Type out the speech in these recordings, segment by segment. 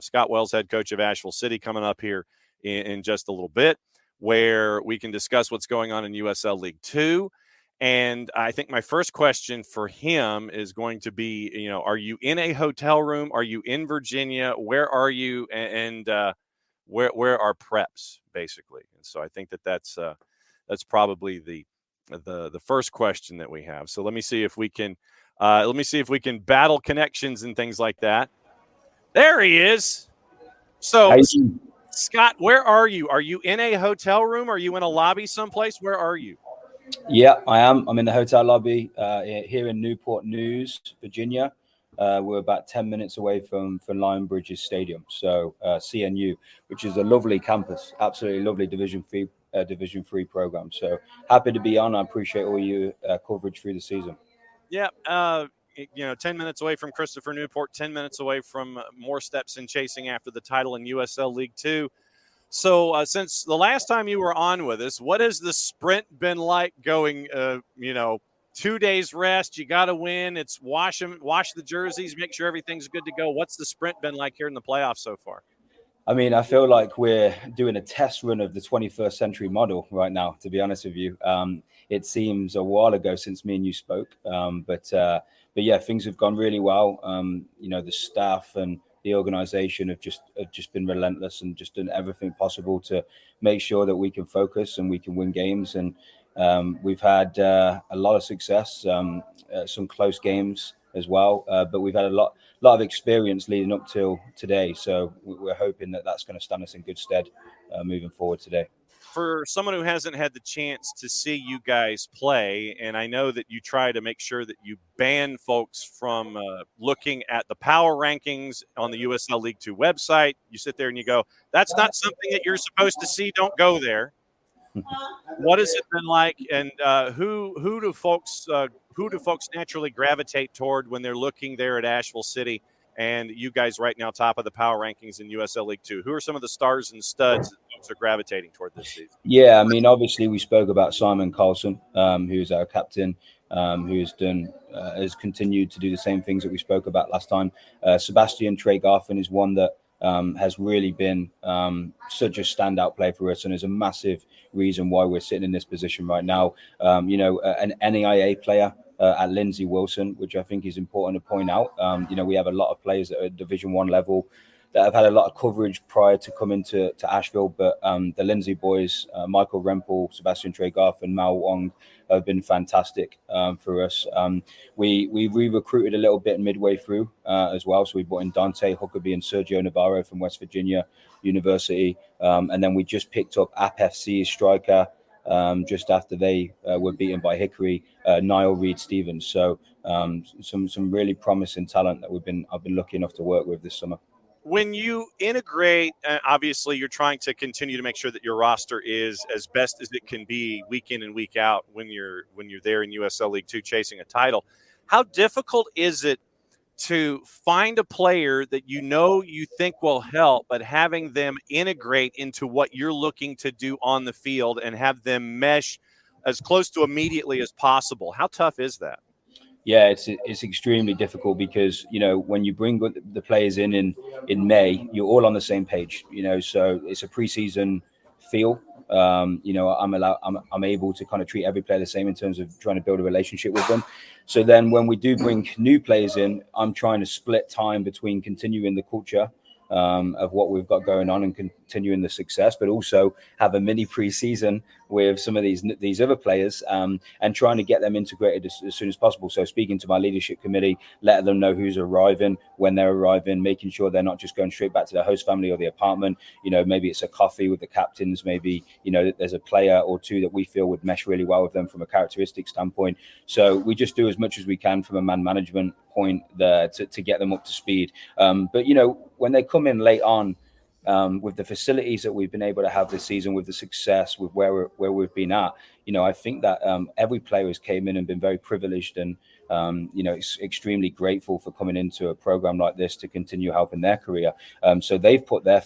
Scott Wells, head coach of Asheville City, coming up here in just a little bit, where we can discuss what's going on in USL League Two. And I think my first question for him is going to be, are you in a hotel room? Are you in Virginia? Where are you? And where are preps, basically? And so I think that's probably the first question that we have. So let me see if we can battle connections and things like that. There he is. So Scott, where are you? Are you in a hotel room? Are you in a lobby someplace? Where are you? Yeah, I am. I'm in the hotel lobby here in Newport News, Virginia. We're about 10 minutes away from Lion Bridges Stadium, so CNU, which is a lovely campus, absolutely lovely Division 3 program. So happy to be on. I appreciate all your coverage through the season. Yeah, 10 minutes away from Christopher Newport, 10 minutes away from more steps in chasing after the title in USL League Two. So since the last time you were on with us, what has the sprint been like going, 2 days rest? You got to win. It's wash the jerseys, make sure everything's good to go. What's the sprint been like here in the playoffs so far? I mean, I feel like we're doing a test run of the 21st century model right now, to be honest with you. It seems a while ago since me and you spoke. But yeah, things have gone really well. The staff and the organization have just been relentless and just done everything possible to make sure that we can focus and we can win games. And we've had a lot of success, some close games as well. But we've had a lot of experience leading up till today. So we're hoping that that's going to stand us in good stead moving forward today. For someone who hasn't had the chance to see you guys play, and I know that you try to make sure that you ban folks from looking at the power rankings on the USL League Two website. You sit there and you go, that's not something that you're supposed to see. Don't go there. What has it been like, and who do folks naturally gravitate toward when they're looking there at Asheville City and you guys right now top of the power rankings in USL League Two? Who are some of the stars and studs that folks are gravitating toward this season? Yeah, I mean, obviously we spoke about Simon Carlson, who's our captain, who has continued to do the same things that we spoke about last time. Sebastian Tregarfen is one that has really been such a standout player for us and is a massive reason why we're sitting in this position right now. An NAIA player at Lindsay Wilson, which I think is important to point out. We have a lot of players that are at Division 1 level that have had a lot of coverage prior to coming to Asheville, but the Lindsay boys, Michael Rempel, Sebastian Tregarfen, and Mao Wong have been fantastic for us. We re-recruited a little bit midway through as well, so we brought in Dante Huckabee and Sergio Navarro from West Virginia University, and then we just picked up APFC's striker just after they were beaten by Hickory, Niall Reed-Stevens. So some really promising talent that I've been lucky enough to work with this summer. When you integrate, obviously you're trying to continue to make sure that your roster is as best as it can be week in and week out when you're there in USL League Two chasing a title. How difficult is it to find a player that you think will help, but having them integrate into what you're looking to do on the field and have them mesh as close to immediately as possible? How tough is that? Yeah, it's extremely difficult because, when you bring the players in May, you're all on the same page, so it's a preseason feel. I'm able to kind of treat every player the same in terms of trying to build a relationship with them. So then when we do bring new players in, I'm trying to split time between continuing the culture of what we've got going on and continuing the success, but also have a mini preseason with some of these other players and trying to get them integrated as soon as possible. So speaking to my leadership committee, letting them know who's arriving, when they're arriving, making sure they're not just going straight back to their host family or the apartment. Maybe it's a coffee with the captains. Maybe, there's a player or two that we feel would mesh really well with them from a characteristic standpoint. So we just do as much as we can from a man management point there to get them up to speed. But when they come in late on, with the facilities that we've been able to have this season, with the success, with where we've been at, I think that every player has came in and been very privileged and, extremely grateful for coming into a program like this to continue helping their career. So they've put their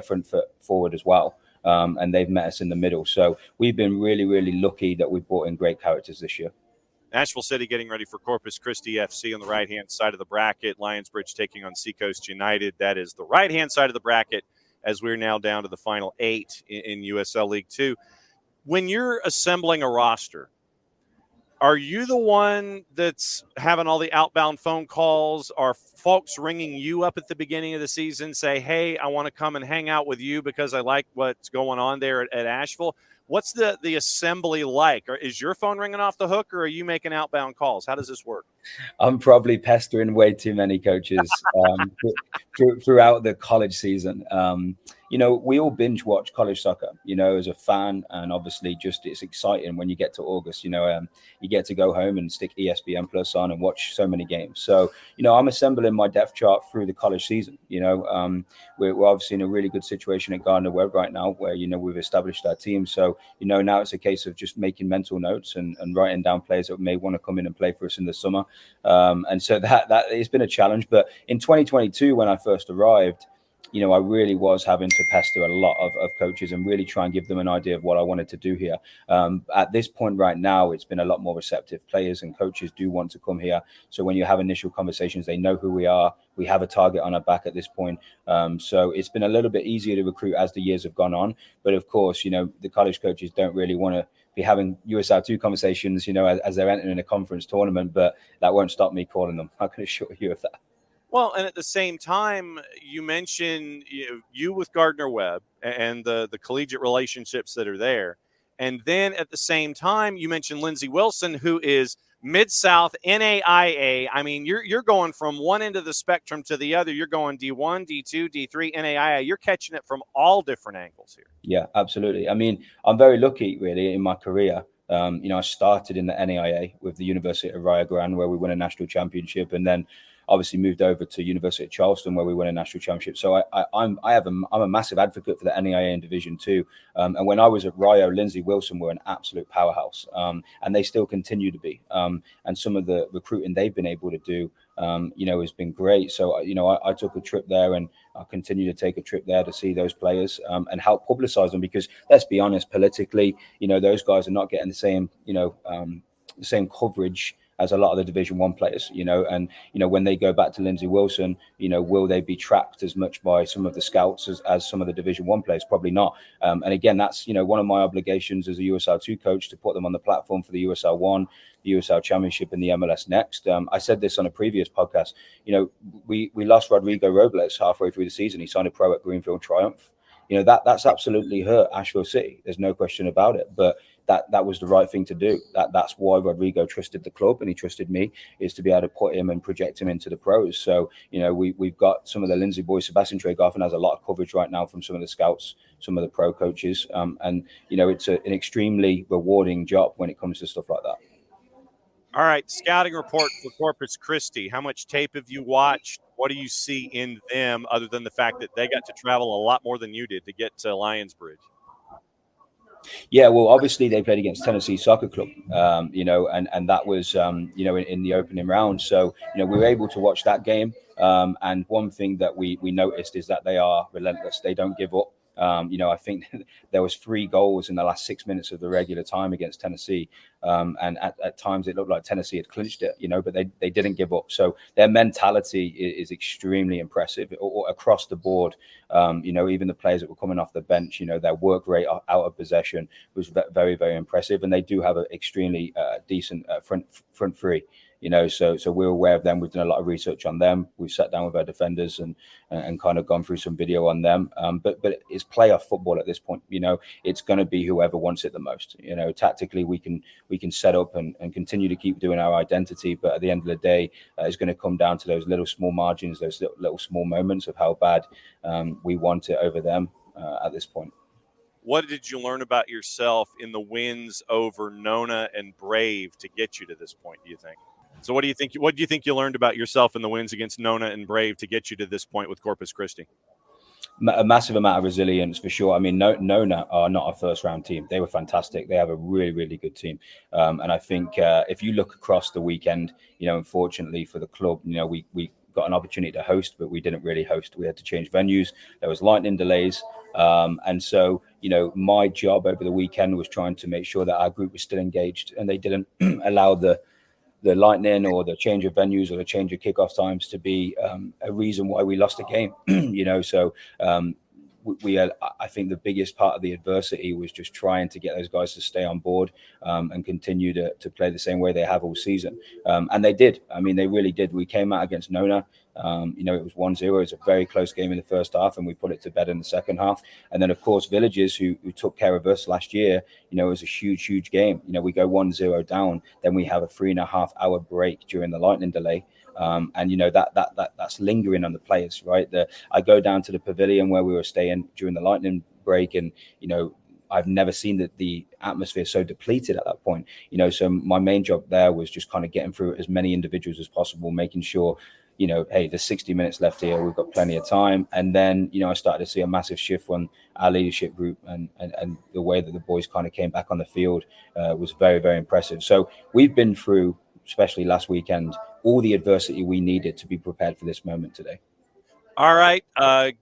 front foot forward as well. And they've met us in the middle. So we've been really, really lucky that we've brought in great characters this year. Asheville City getting ready for Corpus Christi FC on the right-hand side of the bracket. Lionsbridge taking on Seacoast United. That is the right-hand side of the bracket as we're now down to the final 8 in USL League Two. When you're assembling a roster, are you the one that's having all the outbound phone calls? Are folks ringing you up at the beginning of the season, say, hey, I want to come and hang out with you because I like what's going on there at Asheville? What's the assembly like? Or is your phone ringing off the hook, or are you making outbound calls? How does this work? I'm probably pestering way too many coaches throughout the college season. We all binge watch college soccer, as a fan. And obviously it's exciting when you get to August, you get to go home and stick ESPN Plus on and watch so many games. So, I'm assembling my depth chart through the college season. We're obviously in a really good situation at Gardner-Webb right now where, we've established our team. So, now it's a case of just making mental notes and writing down players that may want to come in and play for us in the summer. And so that it's been a challenge. But in 2022, when I first arrived, I really was having to pester a lot of coaches and really try and give them an idea of what I wanted to do here. At this point right now, it's been a lot more receptive. Players and coaches do want to come here. So when you have initial conversations, they know who we are. We have a target on our back at this point. So it's been a little bit easier to recruit as the years have gone on. But of course, the college coaches don't really want to be having USL2 conversations, as they're entering a conference tournament. But that won't stop me calling them. I can assure you of that. Well, and at the same time, you mentioned you with Gardner-Webb and the collegiate relationships that are there. And then at the same time, you mentioned Lindsey Wilson, who is Mid-South NAIA. I mean, you're going from one end of the spectrum to the other. You're going D1, D2, D3, NAIA. You're catching it from all different angles here. Yeah, absolutely. I mean, I'm very lucky, really, in my career. I started in the NAIA with the University of Rio Grande, where we won a national championship, and then obviously moved over to University of Charleston, where we won a national championship. So I'm a massive advocate for the NAIA in Division 2. And when I was at Rio, Lindsey Wilson were an absolute powerhouse, and they still continue to be. And some of the recruiting they've been able to do, has been great. So, I took a trip there, and I continue to take a trip there to see those players and help publicize them, because let's be honest, politically, those guys are not getting the same coverage as a lot of the Division 1 players, and when they go back to Lindsey Wilson, will they be tracked as much by some of the scouts as some of the Division 1 players? Probably not. And again, that's one of my obligations as a USL 2 coach, to put them on the platform for the USL 1, the USL Championship, and the MLS Next. I said this on a previous podcast. We lost Rodrigo Robles halfway through the season. He signed a pro at Greenfield Triumph. That's absolutely hurt Asheville City. There's no question about it. But that was the right thing to do. That's why Rodrigo trusted the club, and he trusted me, is to be able to put him and project him into the pros. So, we've got some of the Lindsey boys. Sebastian Tregarthen has a lot of coverage right now from some of the scouts, some of the pro coaches. And it's an extremely rewarding job when it comes to stuff like that. All right, scouting report for Corpus Christi. How much tape have you watched? What do you see in them, other than the fact that they got to travel a lot more than you did to get to Lionsbridge? Yeah, well, obviously they played against Tennessee Soccer Club, and that was, in the opening round. So, we were able to watch that game. And one thing that we noticed is that they are relentless. They don't give up. I think there was 3 goals in the last 6 minutes of the regular time against Tennessee. And at times it looked like Tennessee had clinched it, but they didn't give up. So their mentality is extremely impressive across the board. Even the players that were coming off the bench, their work rate out of possession was very, very impressive. And they do have an extremely decent front three. So we're aware of them. We've done a lot of research on them. We've sat down with our defenders and kind of gone through some video on them. But it's playoff football at this point. It's going to be whoever wants it the most. Tactically, we can set up and continue to keep doing our identity. But at the end of the day, it's going to come down to those little small margins, those little small moments of how bad we want it over them at this point. What did you learn about yourself in the wins over Nona and Brave to get you to this point, do you think? So what do you think you learned about yourself in the wins against Nona and Brave to get you to this point with Corpus Christi? A massive amount of resilience, for sure. I mean, Nona are not a first-round team. They were fantastic. They have a really, really good team. And I think if you look across the weekend, unfortunately for the club, we got an opportunity to host, but we didn't really host. We had to change venues. There was lightning delays. And so, my job over the weekend was trying to make sure that our group was still engaged, and they didn't allow the the lightning or the change of venues or the change of kickoff times to be a reason why we lost a game. So I think the biggest part of the adversity was just trying to get those guys to stay on board and continue to play the same way they have all season. And they did. I mean, they really did. We came out against Nona. It was 1-0. It was a very close game in the first half, and we put it to bed in the second half. And then, of course, Villages, who took care of us last year, it was a huge game. We go 1-0 down, then we have a 3.5-hour break during the lightning delay. That's lingering on the players, right? I go down to the pavilion where we were staying during the lightning break, and I've never seen the atmosphere so depleted at that point. So my main job there was just kind of getting through as many individuals as possible, making sure, hey, there's 60 minutes left here, we've got plenty of time. And then I started to see a massive shift from our leadership group, and the way that the boys kind of came back on the field was very, very impressive. So we've been through, especially last weekend, all the adversity we needed to be prepared for this moment today. All right,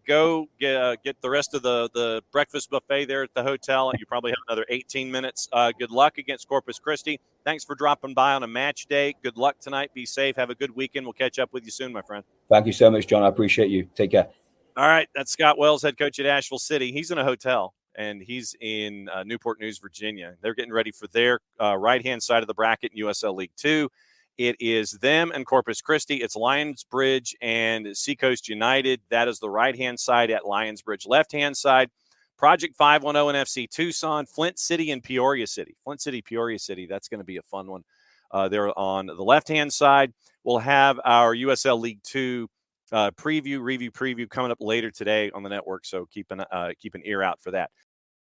go get the rest of the breakfast buffet there at the hotel, and you probably have another 18 minutes. Good luck against Corpus Christi. Thanks for dropping by on a match day. Good luck tonight. Be safe. Have a good weekend. We'll catch up with you soon, my friend. Thank you so much, John. I appreciate you. Take care. All right, that's Scott Wells, head coach at Asheville City. He's in a hotel, and he's in Newport News, Virginia. They're getting ready for their right-hand side of the bracket in USL League Two. It is them and Corpus Christi. It's Lionsbridge and Seacoast United. That is the right-hand side at Lionsbridge. Left-hand side, Project 510 and FC Tucson, Flint City and Peoria City. Flint City, Peoria City. That's going to be a fun one. There on the left-hand side, we'll have our USL League Two review preview coming up later today on the network. So keep an ear out for that.